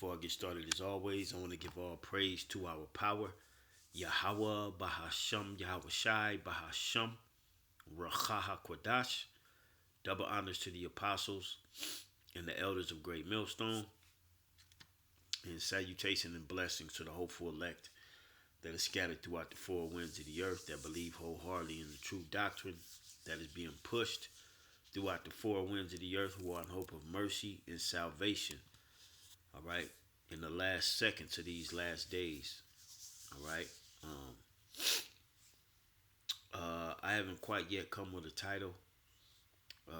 Before I get started, as always, I want to give all praise to our power, Yahweh Bahasham Yahweh Shai Bahasham Rachaha Kwadash. Double honors to the apostles and the elders of Great Millstone, and salutation and blessings to the hopeful elect that is scattered throughout the four winds of the earth that believe wholeheartedly in the true doctrine that is being pushed throughout the four winds of the earth, who are in hope of mercy and salvation. All right, in the last seconds of these last days. All right. I haven't quite yet come with a title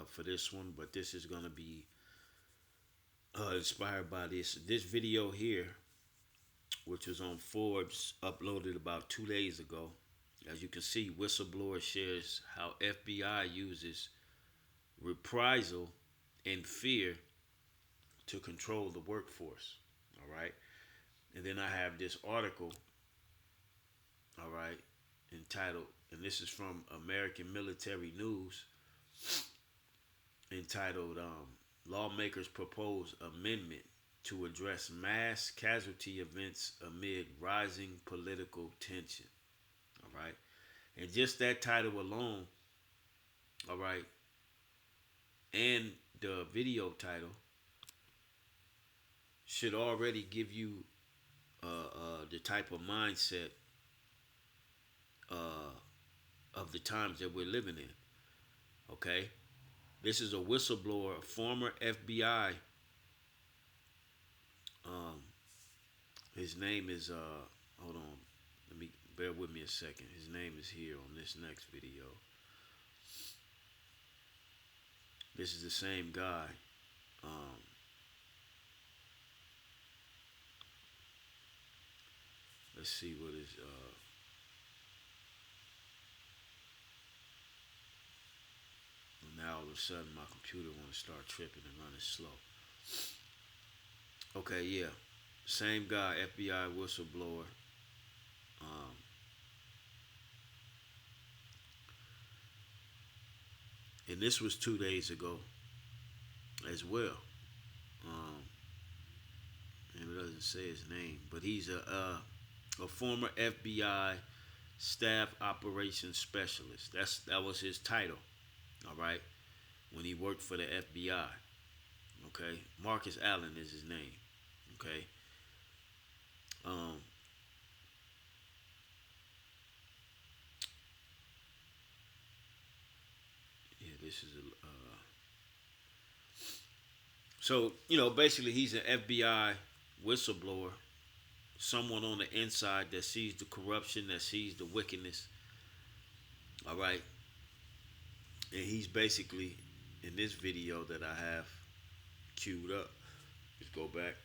for this one, but this is gonna be inspired by this video here, which was on Forbes, uploaded about 2 days ago. As you can see, whistleblower shares how FBI uses reprisal and fear to control the workforce. All right. And then I have this article, all right, entitled, and this is from American Military News, entitled Lawmakers Propose Amendment to Address Mass Casualty Events Amid Rising Political Tension. All right. And just that title alone, all right, and the video title should already give you the type of mindset of the times that we're living in. Okay, this is a whistleblower, a former FBI. Um, his name is hold on, let me bear with me a second. His name is here on this next video. This is the same guy. Um, let's see what is. Now all of a sudden my computer want to start tripping and running slow. Okay, yeah, same guy, FBI whistleblower. Um, and this was 2 days ago as well. Um, and it doesn't say his name, but he's a former FBI staff operations specialist. That was his title. All right, when he worked for the FBI. Okay, Marcus Allen is his name. Okay. Um, yeah, this is a. So basically, he's an FBI whistleblower, someone on the inside that sees the corruption, that sees the wickedness. All right, and he's basically in this video that I have queued up. Let's go back.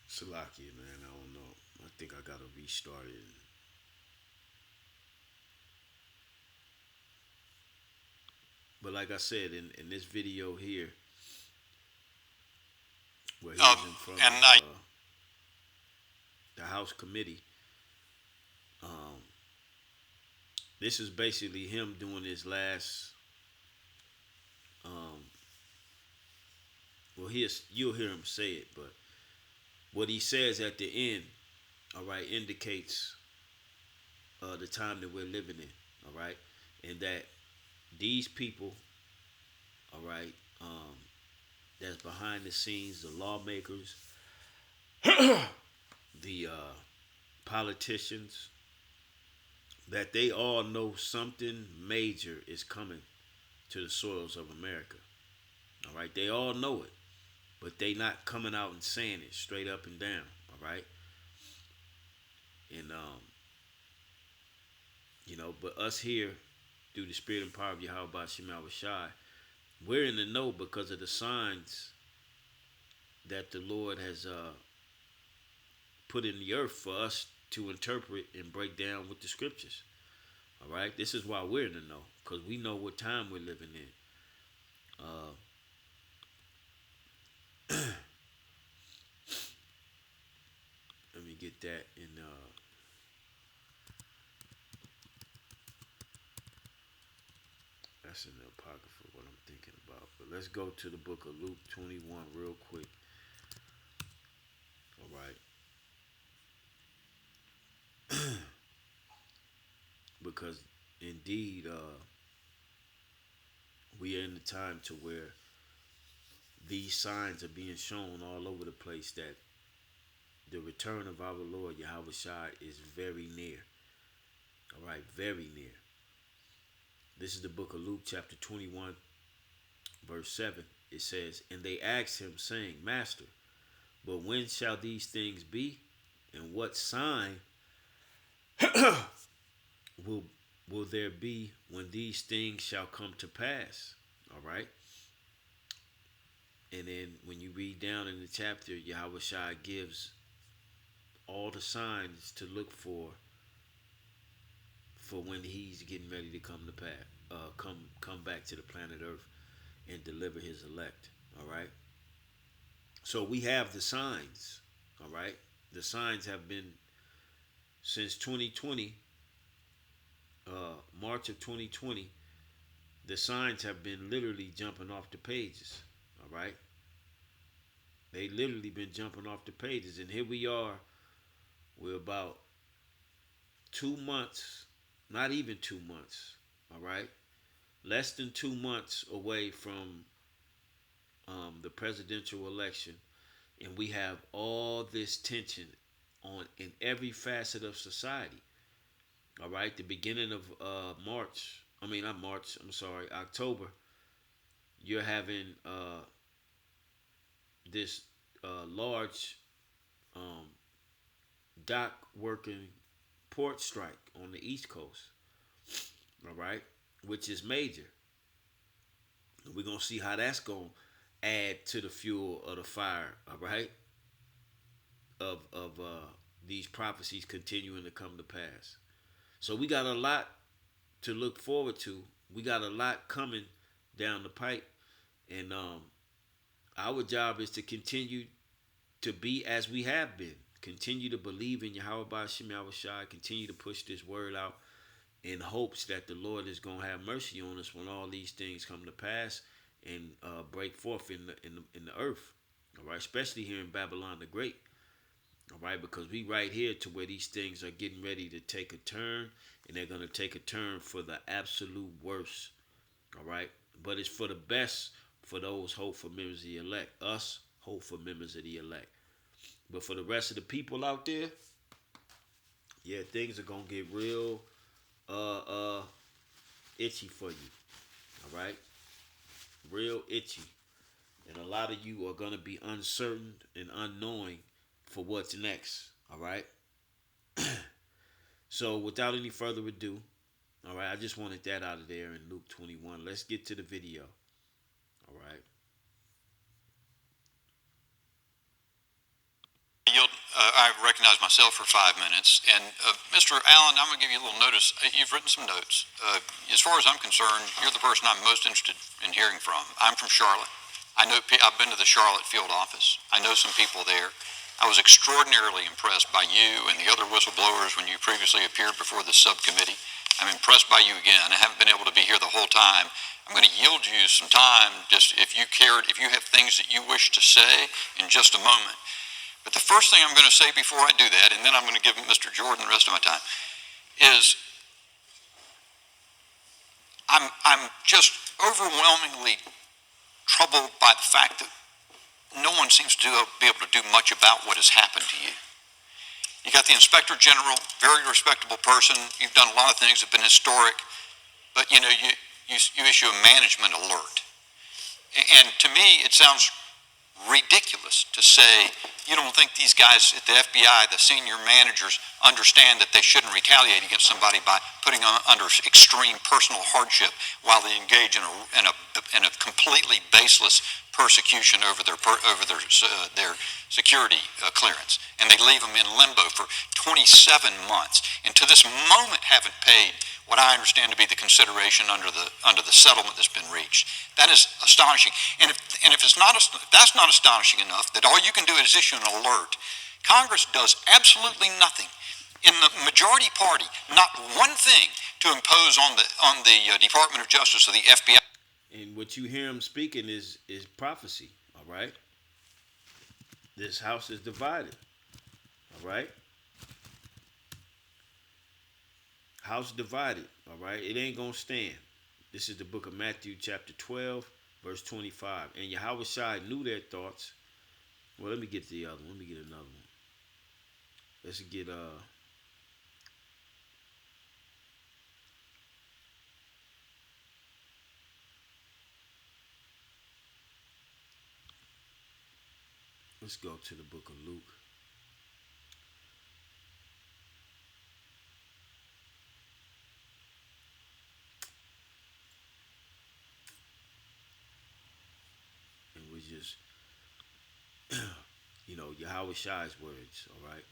Salakia, man, I don't know. I think I gotta restart it. But like I said, in this video here, where he was in front and of the House committee, um, this is basically him doing his last. Um, well, you'll hear him say it, but what he says at the end, all right, indicates the time that we're living in, all right, and that these people, all right, that's behind the scenes, the lawmakers, the politicians, that they all know something major is coming to the soils of America. All right, they all know it, but they not coming out and saying it straight up and down. All right, and but us here, through the spirit and power of Yahweh Shema Shai, we're in the know because of the signs that the Lord has put in the earth for us to interpret and break down with the scriptures. All right, this is why we're in the know, because we know what time we're living in. Let me get that in. That's in the Apocrypha, what I'm thinking about. But let's go to the book of Luke 21 real quick. All right. Because indeed, we are in the time to where these signs are being shown all over the place that the return of our Lord Yahweh Shai is very near. All right, very near. This is the book of Luke, chapter 21, verse 7. It says, "And they asked him, saying, Master, but when shall these things be? And what sign will will there be when these things shall come to pass?" All right. And then when you read down in the chapter, Yahweh Shai gives all the signs to look for when he's getting ready to come to pass, come back to the planet Earth and deliver his elect. All right. So we have the signs. All right. The signs have been since 2020, March of 2020. The signs have been literally jumping off the pages. All right. They literally been jumping off the pages, and here we are. We're about 2 months, not even 2 months. All right, less than 2 months away from the presidential election, and we have all this tension on in every facet of society. All right, the beginning of March. I mean, not March. I'm sorry, October. You're having this large um, dock working port strike on the East Coast. All right, which is major. We're gonna see how that's gonna add to the fuel of the fire. All right, of these prophecies continuing to come to pass. So we got a lot to look forward to. We got a lot coming down the pipe, and our job is to continue to be as we have been. Continue to believe in Yahweh Ba'Shem Yahweh Shai. Continue to push this word out in hopes that the Lord is going to have mercy on us when all these things come to pass and break forth in the earth. All right, especially here in Babylon the Great. All right, because we right here to where these things are getting ready to take a turn, and they're going to take a turn for the absolute worst. All right, but it's for the best for those hopeful members of the elect. Us, hopeful members of the elect. But for the rest of the people out there, yeah, things are gonna get real itchy for you. All right? Real itchy. And a lot of you are gonna be uncertain and unknowing for what's next. All right? So without any further ado, all right, I just wanted that out of there in Luke 21. Let's get to the video. All right. I recognize myself for 5 minutes. And Mr. Allen, I'm going to give you a little notice. You've written some notes. As far as I'm concerned, you're the person I'm most interested in hearing from. I'm from Charlotte. I've been to the Charlotte field office. I know some people there. I was extraordinarily impressed by you and the other whistleblowers when you previously appeared before the subcommittee. I'm impressed by you again. I haven't been able to be here the whole time. I'm going to yield you some time, just if you have things that you wish to say in just a moment. But the first thing I'm going to say before I do that, and then I'm going to give Mr. Jordan the rest of my time, is I'm just overwhelmingly troubled by the fact that no one seems to be able to do much about what has happened to you. You got the Inspector General, very respectable person. You've done a lot of things that have been historic, but you issue a management alert. And to me, it sounds ridiculous to say you don't think these guys at the FBI, the senior managers, understand that they shouldn't retaliate against somebody by putting them under extreme personal hardship while they engage in a completely baseless persecution over their security clearance, and they leave them in limbo for 27 months, and to this moment haven't paid what I understand to be the consideration under the settlement that's been reached. That is astonishing. And if that's not astonishing enough, that all you can do is issue an alert. Congress does absolutely nothing. In the majority party, not one thing to impose on the Department of Justice or the FBI. And what you hear him speaking is prophecy. All right. This house is divided. All right. House divided. All right. It ain't gonna stand. This is the book of Matthew, chapter 12, verse 25. And Yahweh Shai knew their thoughts. Well, let me get the other one. Let me get another one. Let's get let's go to the book of Luke. And we just Yahweh Shai's words, all right.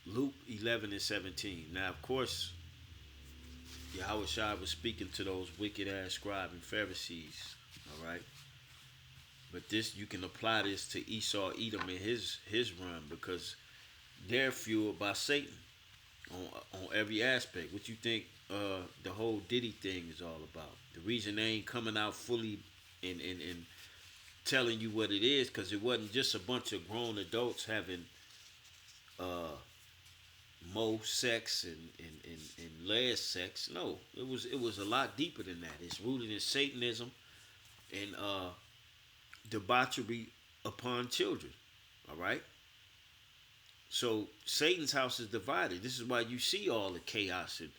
Luke 11 and 17. Now, of course, Yahweh Shai was speaking to those wicked ass scribes and Pharisees, all right. But this, you can apply this to Esau, Edom, and his run, because they're fueled by Satan on every aspect. What you think the whole Diddy thing is all about? The reason they ain't coming out fully and telling you what it is, because it wasn't just a bunch of grown adults having mo sex and less sex. No, it was a lot deeper than that. It's rooted in Satanism and debauchery upon children. All right. So Satan's house is divided. This is why you see all the chaos and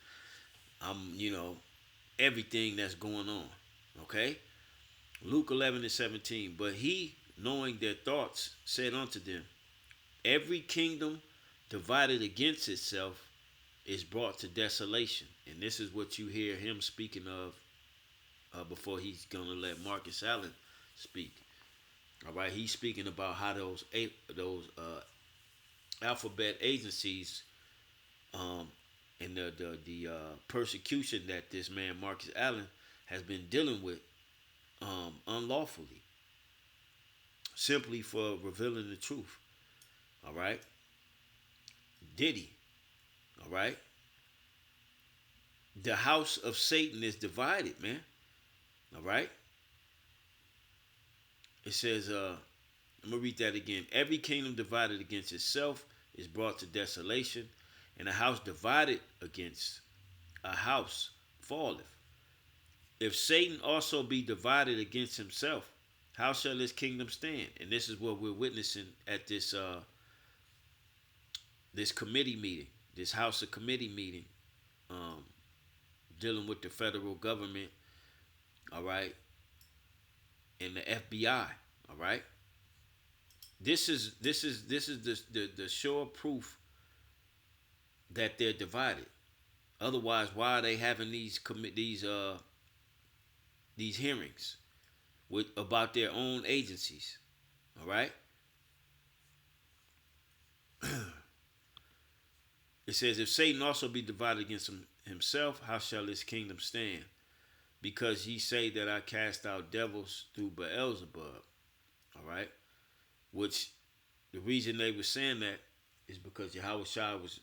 everything that's going on. Okay. Luke 11 and 17. But he, knowing their thoughts, said unto them, every kingdom divided against itself is brought to desolation. And this is what you hear him speaking of before he's going to let Marcus Allen speak. All right, he's speaking about how those alphabet agencies and the persecution that this man Marcus Allen has been dealing with unlawfully, simply for revealing the truth. All right, Diddy. All right, the house of Satan is divided, man. All right. It says, I'm going to read that again. Every kingdom divided against itself is brought to desolation, and a house divided against a house falleth. If Satan also be divided against himself, how shall his kingdom stand? And this is what we're witnessing at this this committee meeting, this House of Committee meeting, dealing with the federal government, all right, and the FBI, all right. This is the sure proof that they're divided. Otherwise, why are they having these hearings about their own agencies? All right. It says, if Satan also be divided against himself, how shall his kingdom stand? Because ye say that I cast out devils through Beelzebub. All right. Which the reason they were saying that is because Yahweh Shai was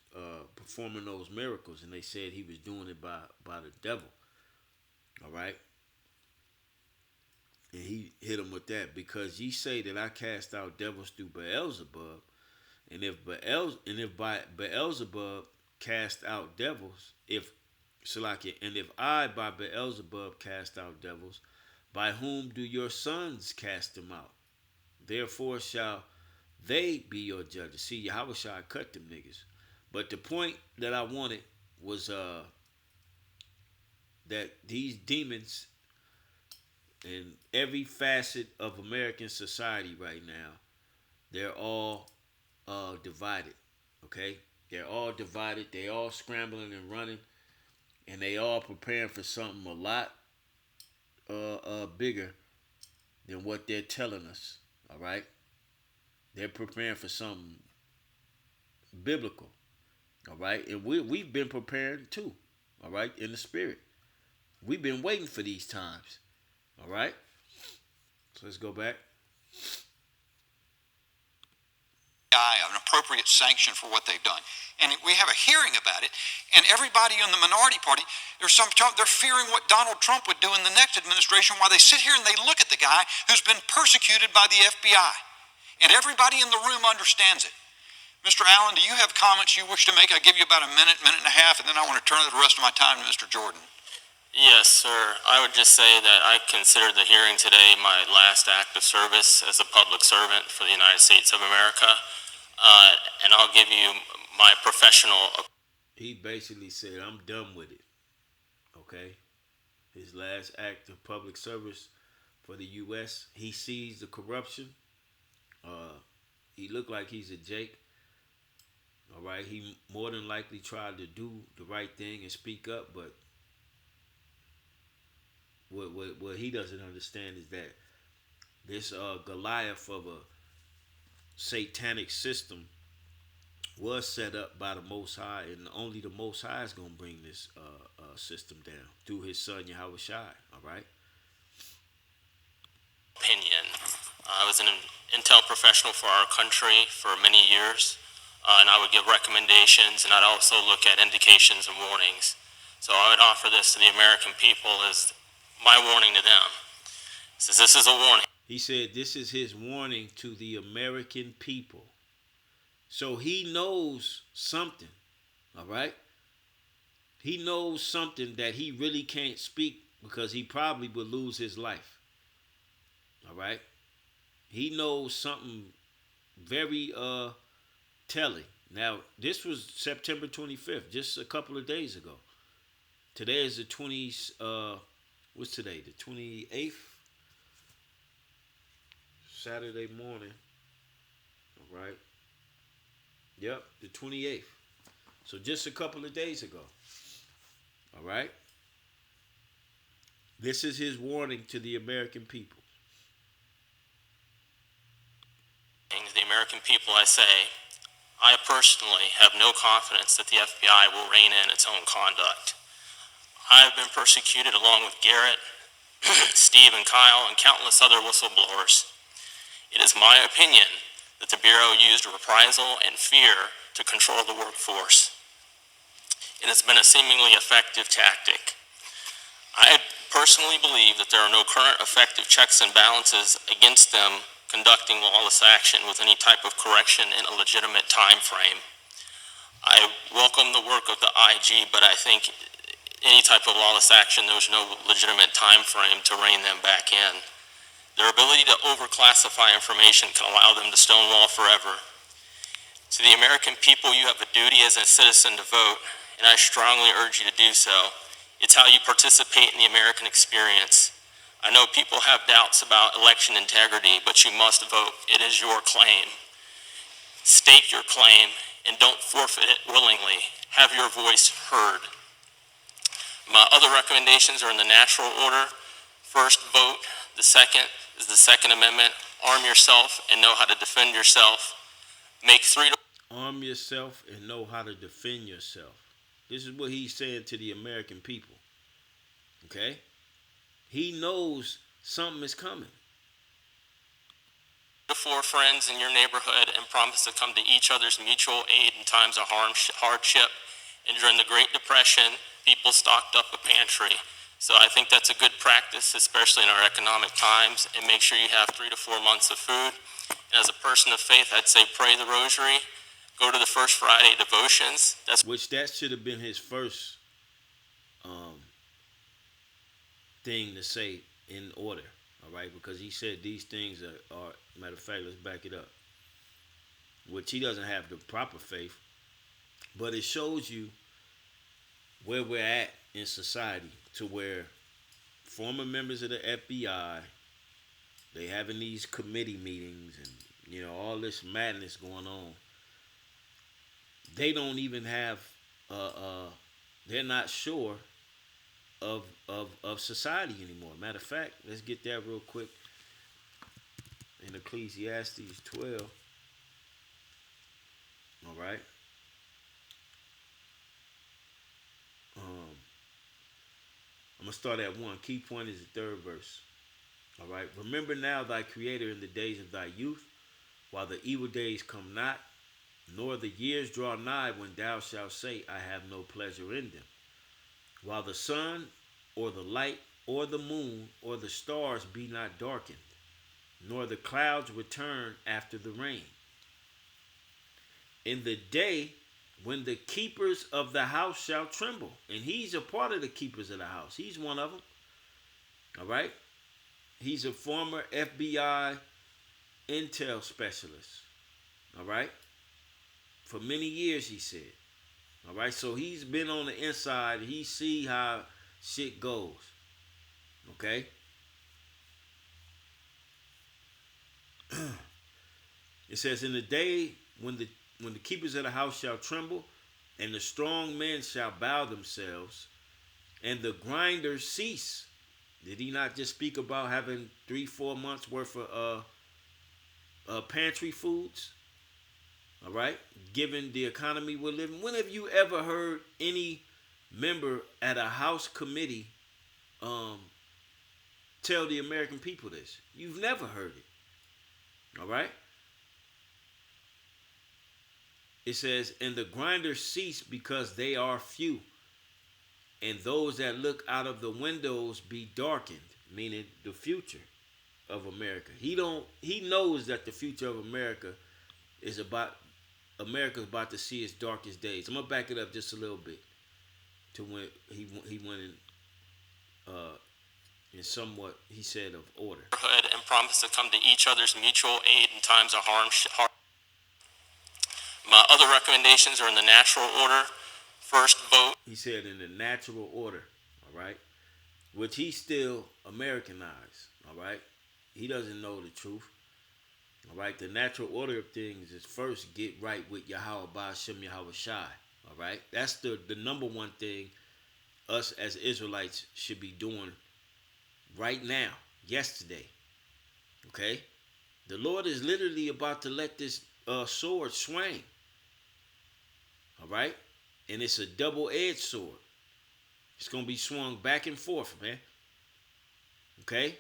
performing those miracles, and they said he was doing it by the devil. All right. And he hit them with that, because ye say that I cast out devils through Beelzebub, and if by Beelzebub cast out devils, if I by Beelzebub cast out devils, by whom do your sons cast them out? Therefore shall they be your judges. See, Yahweh Shai cut them niggas. But the point that I wanted was that these demons in every facet of American society right now, they're all divided. Okay? They're all divided. They all scrambling and running. And they all preparing for something a lot bigger than what they're telling us. All right? They're preparing for something biblical. All right? And we've been preparing too. All right? In the spirit. We've been waiting for these times. All right? So let's go back. an appropriate sanction for what they've done. And we have a hearing about it, and everybody in the minority party, they're fearing what Donald Trump would do in the next administration while they sit here and they look at the guy who's been persecuted by the FBI. And everybody in the room understands it. Mr. Allen, do you have comments you wish to make? I'll give you about a minute, minute and a half, and then I want to turn the rest of my time to Mr. Jordan. Yes, sir. I would just say that I consider the hearing today my last act of service as a public servant for the United States of America. And I'll give you my professional. He basically said, I'm done with it. Okay? His last act of public service for the U.S. He sees the corruption. He looked like he's a Jake. All right? He more than likely tried to do the right thing and speak up, but what he doesn't understand is that this Goliath of a satanic system was set up by the Most High, and only the Most High is going to bring this system down through his son Yahweh Shai. All right? Opinion. I was an intel professional for our country for many years, and I would give recommendations, and I'd also look at indications and warnings. So I would offer this to the American people as my warning to them. Says this is a warning. He said this is his warning to the American people. So he knows something, all right? He knows something that he really can't speak because he probably would lose his life, all right? He knows something very telling. Now, this was September 25th, just a couple of days ago. Today is the 20th, what's today? The 28th? Saturday morning. All right. Yep, the 28th. So just a couple of days ago. All right. This is his warning to the American people. To the American people, I say, I personally have no confidence that the FBI will rein in its own conduct. I have been persecuted along with Garrett, Steve and Kyle, and countless other whistleblowers. It is my opinion that the Bureau used reprisal and fear to control the workforce. It has been a seemingly effective tactic. I personally believe that there are no current effective checks and balances against them conducting lawless action with any type of correction in a legitimate time frame. I welcome the work of the IG, but I think any type of lawless action, there's no legitimate time frame to rein them back in. Their ability to overclassify information can allow them to stonewall forever. To the American people, you have a duty as a citizen to vote, and I strongly urge you to do so. It's how you participate in the American experience. I know people have doubts about election integrity, but you must vote. It is your claim. Stake your claim and don't forfeit it willingly. Have your voice heard. My other recommendations are in the natural order. First, vote. The second is the Second Amendment. Arm yourself and know how to defend yourself. Make 3 to... Arm yourself and know how to defend yourself. This is what he's saying to the American people. Okay? He knows something is coming. 4 friends in your neighborhood and promise to come to each other's mutual aid in times of hardship. And during the Great Depression, people stocked up a pantry. So I think that's a good practice, especially in our economic times, and make sure you have 3 to 4 months of food. And as a person of faith, I'd say pray the rosary, go to the First Friday devotions. That should have been his first thing to say in order, all right? Because he said these things are matter of fact, let's back it up. Which he doesn't have the proper faith, but it shows you where we're at in society, to where former members of the FBI, they having these committee meetings and all this madness going on. They don't even have they're not sure of society anymore. Matter of fact, let's get that real quick. In Ecclesiastes 12. All right. I'm going to start at 1. Key point is the 3rd verse. All right. Remember now thy creator in the days of thy youth, while the evil days come not, nor the years draw nigh when thou shalt say, I have no pleasure in them. While the sun or the light or the moon or the stars be not darkened, nor the clouds return after the rain. In the day when the keepers of the house shall tremble. And he's a part of the keepers of the house. He's one of them. All right. He's a former FBI intel specialist. All right. For many years, he said. All right. So he's been on the inside. He see how shit goes. Okay. It says, in the day when the keepers of the house shall tremble, and the strong men shall bow themselves, and the grinders cease. Did he not just speak about having 3-4 months worth of pantry foods? All right, given the economy we're living. When have you ever heard any member at a House committee tell the American people this? You've never heard it. All right. It says, and the grinders cease because they are few, and those that look out of the windows be darkened, meaning the future of America. He knows that the future of America's about to see its darkest days. I'm gonna back it up just a little bit to when he went in somewhat, he said, of order. And promise to come to each other's mutual aid in times of harm. My other recommendations are in the natural order. First, vote. He said in the natural order, all right, which he still Americanized, all right. He doesn't know the truth, all right. The natural order of things is first get right with Yahweh Ba'ashem Yahweh Shai, all right. That's the number one thing us as Israelites should be doing right now, yesterday, okay. The Lord is literally about to let this sword swing. All right? And it's a double-edged sword. It's going to be swung back and forth, man. Okay?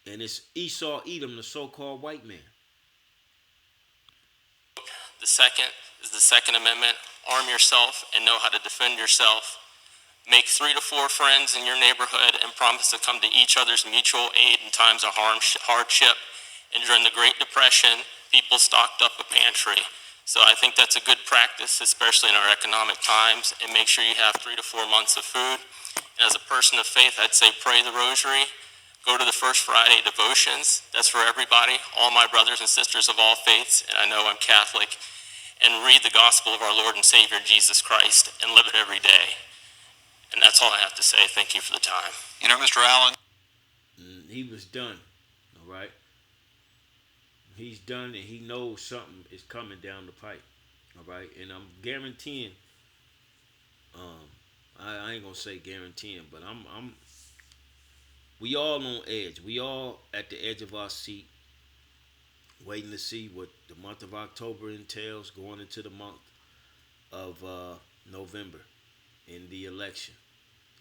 And it's Esau Edom, the so-called white man. The second is the Second Amendment. Arm yourself and know how to defend yourself. Make 3 to 4 friends in your neighborhood and promise to come to each other's mutual aid in times of hardship. And during the Great Depression, people stocked up a pantry. So I think that's a good practice, especially in our economic times, and make sure you have 3 to 4 months of food. And as a person of faith, I'd say pray the rosary, go to the First Friday devotions. That's for everybody, all my brothers and sisters of all faiths, and I know I'm Catholic, and read the gospel of our Lord and Savior Jesus Christ and live it every day. And that's all I have to say. Thank you for the time. You know, Mr. Allen, He was done, all right? He's done, and he knows something is coming down the pipe, all right? And I'm guaranteeing, I ain't gonna say guaranteeing, but we all on edge. We all at the edge of our seat, waiting to see what the month of October entails, going into the month of November in the election,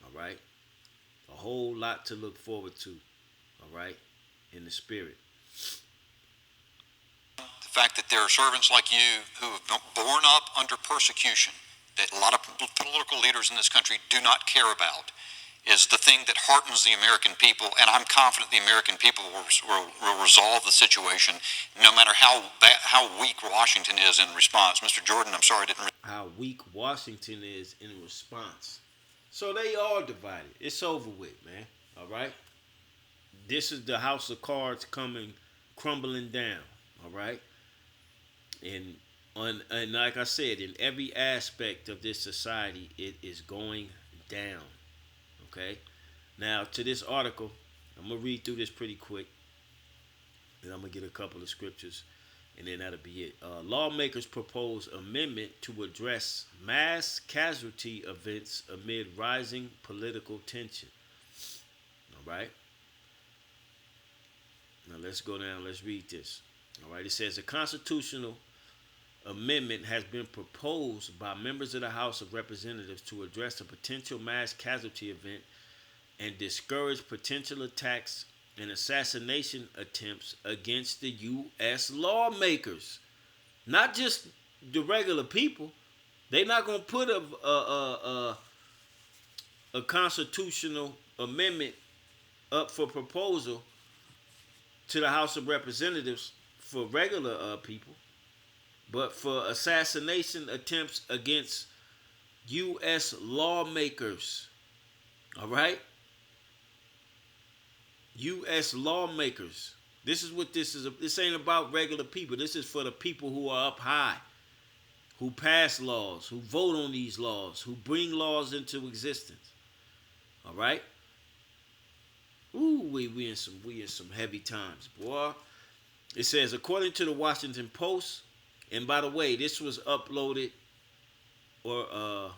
all right? A whole lot to look forward to, all right, in the spirit. the fact that there are servants like you who have been born up under persecution that a lot of political leaders in this country do not care about is the thing that heartens the American people, and I'm confident the American people will resolve the situation, no matter how weak Washington is in response. Mr. Jordan, I'm sorry I didn't. How weak Washington is in response. So they are divided. It's over with, man. All right? This is the house of cards coming, crumbling down. All right? And like I said, in every aspect of this society, it is going down. Okay? Now, to this article, I'm going to read through this pretty quick. And I'm going to get a couple of scriptures. And then that'll be it. Lawmakers propose amendment to address mass casualty events amid rising political tension. All right? Now, let's go down. Let's read this. All right? It says a constitutional amendment has been proposed by members of the House of Representatives to address a potential mass casualty event and discourage potential attacks and assassination attempts against the U.S. lawmakers. Not just the regular people. They're not gonna put a constitutional amendment up for proposal to the House of Representatives for regular people, but for assassination attempts against U.S. lawmakers. All right? U.S. lawmakers. This is what this is. This ain't about regular people. This is for the people who are up high, who pass laws, who vote on these laws, who bring laws into existence. All right? Ooh, we in some heavy times, boy. It says, according to the Washington Post, and by the way, this was uploaded or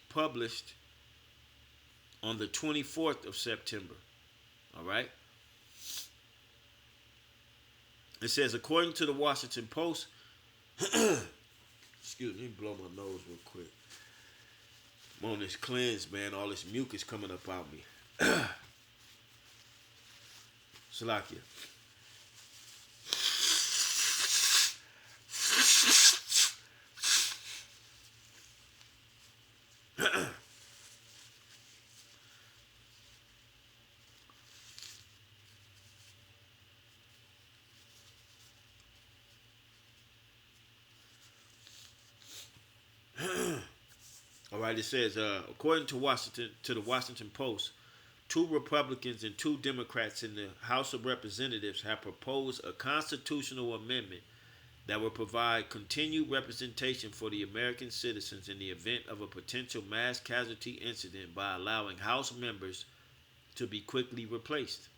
published on the 24th of September. All right? It says, according to the Washington Post, excuse me, blow my nose real quick. I'm on this cleanse, man. All this mucus coming up out me. Salakia. All right, it says, according to the Washington Post, 2 Republicans and 2 Democrats in the House of Representatives have proposed a constitutional amendment that will provide continued representation for the American citizens in the event of a potential mass casualty incident by allowing House members to be quickly replaced.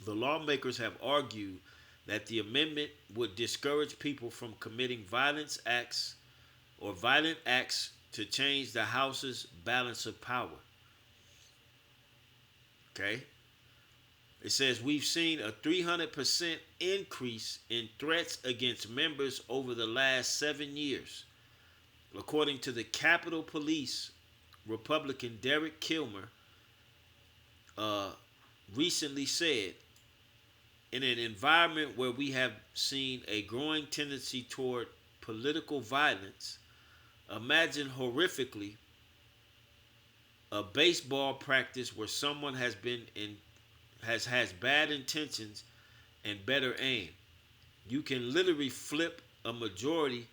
The lawmakers have argued that the amendment would discourage people from committing violent acts to change the House's balance of power. Okay? It says we've seen a 300% increase in threats against members over the last 7 years. According to the Capitol Police, Republican Derek Kilmer recently said, in an environment where we have seen a growing tendency toward political violence, imagine horrifically a baseball practice where someone has bad intentions and better aim. You can literally flip a majority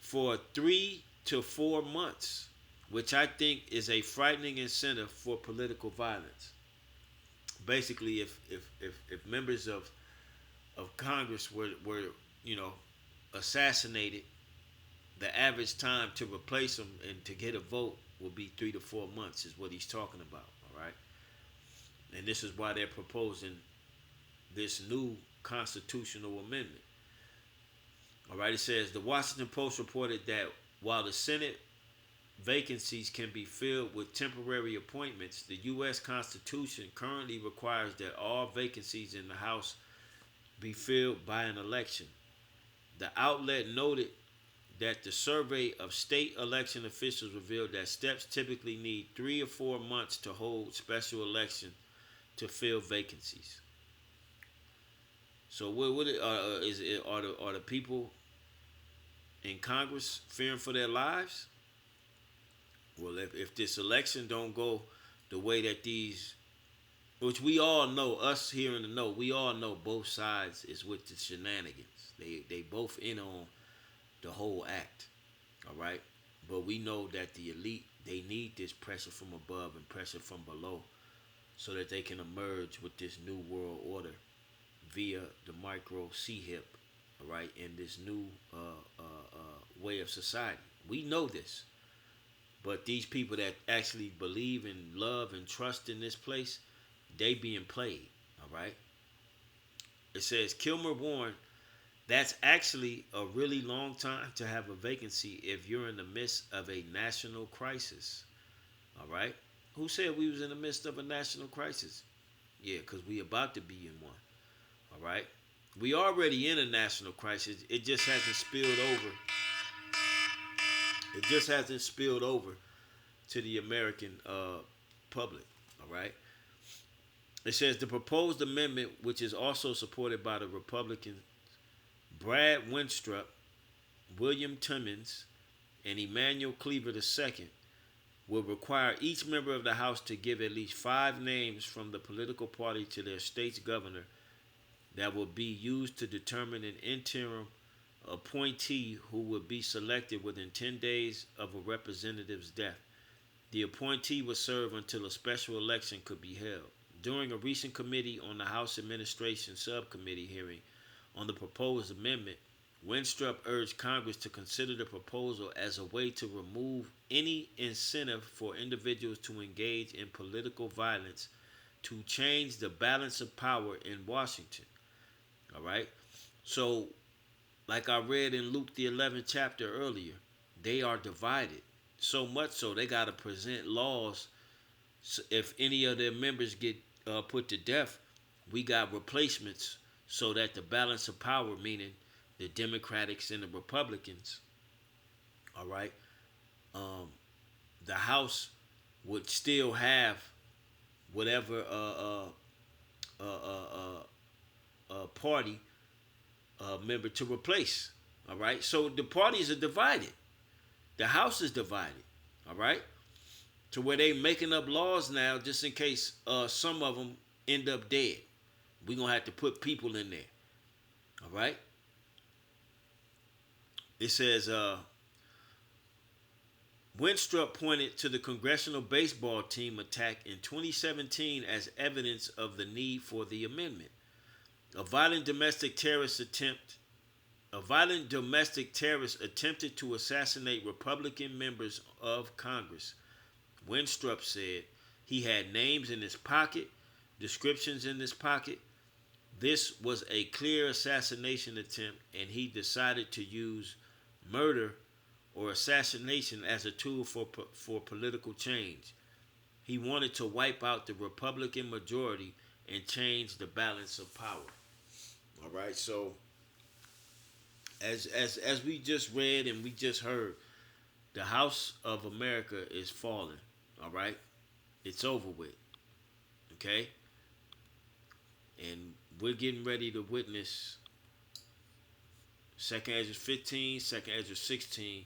for 3 to 4 months, which I think is a frightening incentive for political violence. Basically, if members of Congress were assassinated, the average time to replace them and to get a vote will be 3 to 4 months, is what he's talking about. All right, and this is why they're proposing this new constitutional amendment. All right, it says the Washington Post reported that while the Senate vacancies can be filled with temporary appointments, the U.S. Constitution currently requires that all vacancies in the House be filled by an election. The outlet noted that the survey of state election officials revealed that steps typically need 3 or 4 months to hold special election to fill vacancies. So are the people in Congress fearing for their lives? Well, if this election don't go the way that these, which we all know, us here in the know, we all know both sides is with the shenanigans. They both in on the whole act, all right? But we know that the elite, they need this pressure from above and pressure from below so that they can emerge with this new world order via the micro CHIP, all right, in this new way of society. We know this. But these people that actually believe and love and trust in this place, they being played, all right? It says, Kilmer warned, that's actually a really long time to have a vacancy if you're in the midst of a national crisis, all right? Who said we was in the midst of a national crisis? Yeah, because we about to be in one, all right? We already in a national crisis. It just hasn't spilled over. It just hasn't spilled over to the American public, all right? It says the proposed amendment, which is also supported by the Republican Brad Winstrup, William Timmons, and Emmanuel Cleaver II will require each member of the House to give at least 5 names from the political party to their state's governor that will be used to determine an interim appointee who will be selected within 10 days of a representative's death. The appointee will serve until a special election could be held. During a recent committee on the House Administration Subcommittee hearing on the proposed amendment, Winstrup urged Congress to consider the proposal as a way to remove any incentive for individuals to engage in political violence to change the balance of power in Washington. All right? So, like I read in Luke the 11th chapter earlier, they are divided. So much so they got to present laws. So if any of their members get put to death, we got replacements so that the balance of power, meaning the Democrats and the Republicans, all right, the House would still have whatever party member to replace. All right, so the parties are divided. The House is divided. All right, to where they making up laws now just in case some of them end up dead. We're gonna have to put people in there. All right. It says Winstrup pointed to the congressional baseball team attack in 2017 as evidence of the need for the amendment. A violent domestic terrorist attempted to assassinate Republican members of Congress. Winstrup said he had names in his pocket, descriptions in his pocket. This was a clear assassination attempt, and he decided to use murder or assassination as a tool for political change. He wanted to wipe out the Republican majority and change the balance of power. All right, so as we just read and we just heard, the House of America is falling. All right, it's over with. Okay, and we're getting ready to witness 2nd Ezra 15, 2nd Ezra 16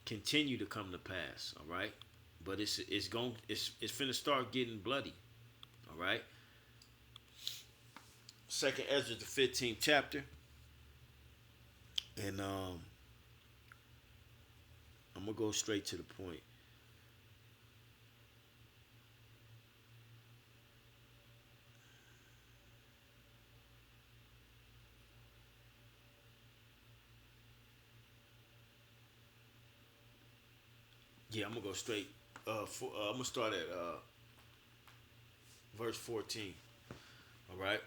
continue to come to pass. All right, but it's finna start getting bloody. All right, 2nd Ezra the 15th chapter, and I'm gonna go straight to the point. Yeah, I'm gonna go straight. I'm gonna start at verse 14. All right.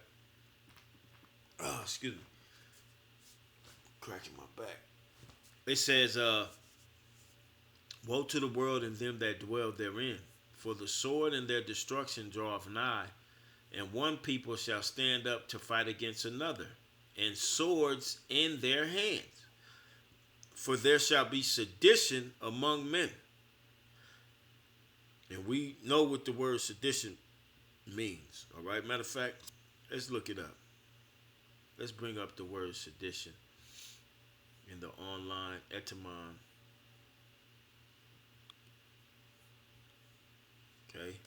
Excuse me. Cracking my back. It says, "Woe to the world and them that dwell therein, for the sword and their destruction draweth nigh, and one people shall stand up to fight against another, and swords in their hands. For there shall be sedition among men." And we know what the word sedition means. All right. Matter of fact, let's look it up. Let's bring up the word sedition in the online etymon. Okay.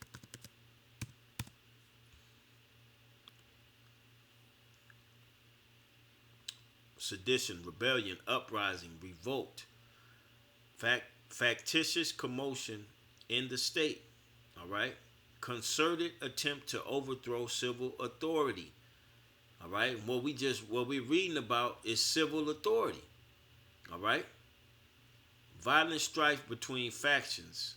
Sedition, rebellion, uprising, revolt, factitious commotion in the state. All right. Concerted attempt to overthrow civil authority. All right. What we're reading about is civil authority. All right. Violent strife between factions.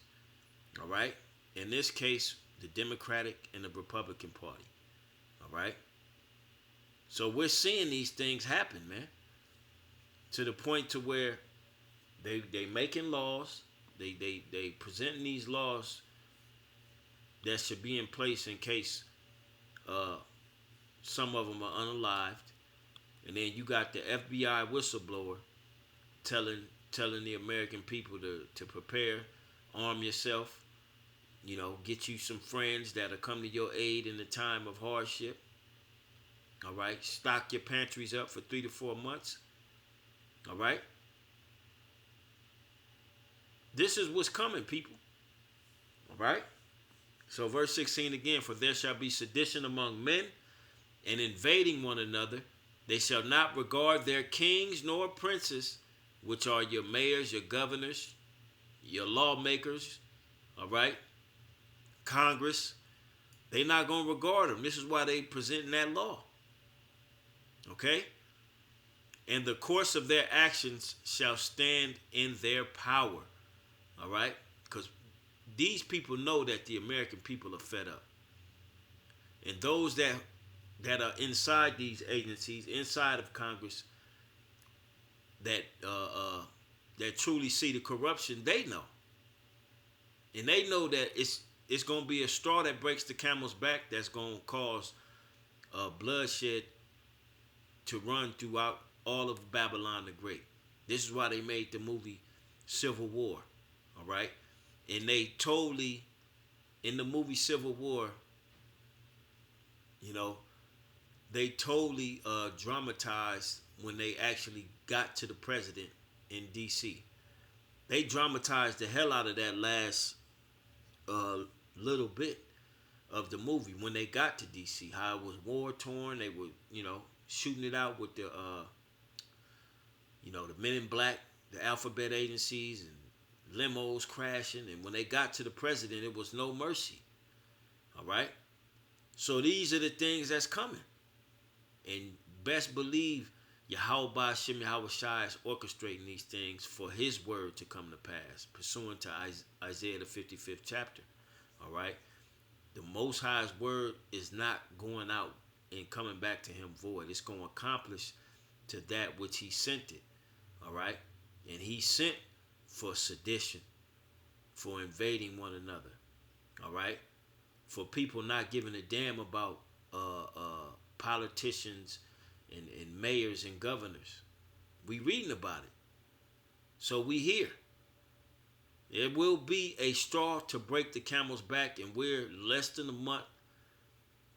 All right. In this case, the Democratic and the Republican Party. All right. So we're seeing these things happen, man. To the point to where they making laws. They presenting these laws that should be in place in case some of them are unalived, and then you got the FBI whistleblower telling the American people to prepare, arm yourself, get you some friends that'll come to your aid in the time of hardship. All right. Stock your pantries up for 3 to 4 months. All right. This is what's coming, people. All right. So verse 16 again, for there shall be sedition among men and invading one another. They shall not regard their kings nor princes, which are your mayors, your governors, your lawmakers, all right, Congress. They not going to regard them. This is why they presenting that law. Okay? And the course of their actions shall stand in their power. All right? Because these people know that the American people are fed up. And those that are inside these agencies, inside of Congress, that truly see the corruption, they know. And they know that it's going to be a straw that breaks the camel's back that's going to cause bloodshed to run throughout all of Babylon the Great. This is why they made the movie Civil War. All right? And they totally, in the movie Civil War, you know, they totally dramatized when they actually got to the president in D.C. They dramatized the hell out of that last little bit of the movie when they got to D.C. How it was war torn. They were, shooting it out with the, the Men in Black, the alphabet agencies, and limos crashing. And when they got to the president, it was no mercy. All right? So these are the things that's coming. And best believe Yahweh Hashem Yahweh Shai is orchestrating these things for his word to come to pass, pursuant to Isaiah the 55th chapter. All right? The Most High's word is not going out and coming back to him void. It's going to accomplish to that which he sent it. All right? And he sent for sedition, for invading one another. All right? For people not giving a damn about politicians and mayors and governors. We reading about it. So we here. There will be a straw to break the camel's back, and we're less than a month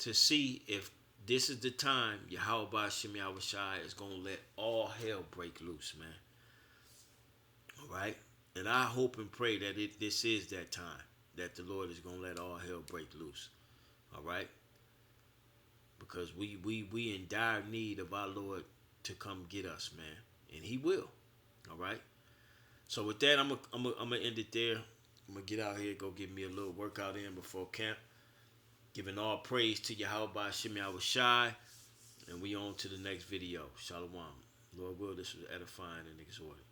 to see if this is the time Yahweh Hashem Yahweh Shai is going to let all hell break loose, man. All right? And I hope and pray that this is that time that the Lord is going to let all hell break loose. All right? Because we in dire need of our Lord to come get us, man. And he will. All right? So with that, I'm gonna end it there. I'm going to get out here, go get me a little workout in before camp. Giving all praise to Yahweh Hashem Yahweh Shai. And we on to the next video. Shalom. Lord will, this was edifying and exhorting.